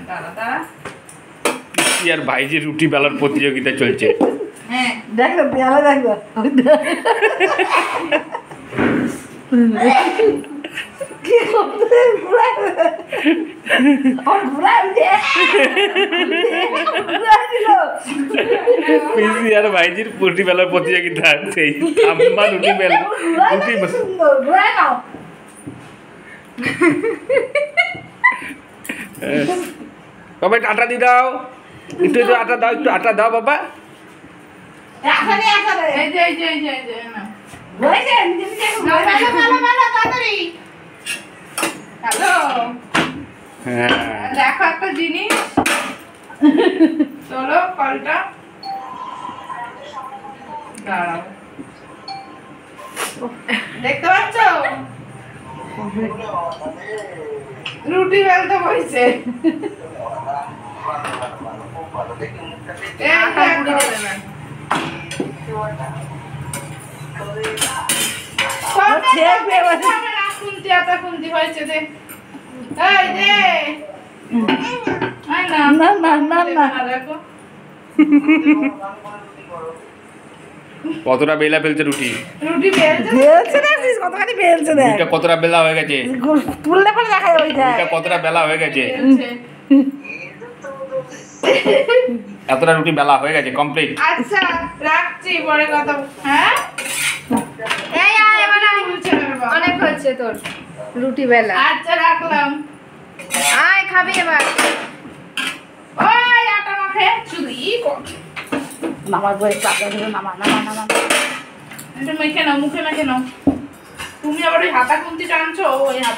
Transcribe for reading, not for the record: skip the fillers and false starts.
দাঁড়া দাঁড়া আর ভাইজির রুটি বেলার প্রতিযোগিতা চলছে। হ্যাঁ দেখো দেয়ালে দেখো কি করতে ঘুরাই পিসি আর ভাইজির রুটি বেলার প্রতিযোগিতা সেই আম্মা রুটি বেলা রুটি বাবা একটু আটা দিয়ে দাও, একটু একটু আটা দাও, একটু আটা দাও বাবা। এই যে এই যে এই যে এই যে না তাড়াতাড়ি হ্যালো হ্যাঁ দেখো একটা জিনিস চলো কলটা দাঁড়াও দেখতে পাচ্ছ রুটি বেলতে বসে খুন্তি হয়েছে দে এই দে না না না না না দেখো কতটা বেলা ফেলছে রুটি, রুটি বেলতে বেলছে দেখছিস কতখানি বেলছে দেখ রুটিটা কতটা বেলা হয়ে গেছে, তুললে পরে দেখা যাবে ওইটা রুটিটা কতটা বেলা হয়ে গেছে, বেলছে। এতটা রুটি বেলা হয়ে গেছে কমপ্লিট। আচ্ছা রাখছি পরে কথা হ্যাঁ এই আয় এবার আয়। বলছে না বাবা। অনেক হচ্ছে তোর রুটি বেলা। আচ্ছা রাখলাম আয় খাবি এবার। ওই আটা মাখে চুরি কর নামার বই চাপা ধরে নামা নামা নামা এটা মেখে নাও মুখে মেখে নাও তুমি আবার ওই হাতা খুন্তি টানছো ওই হাত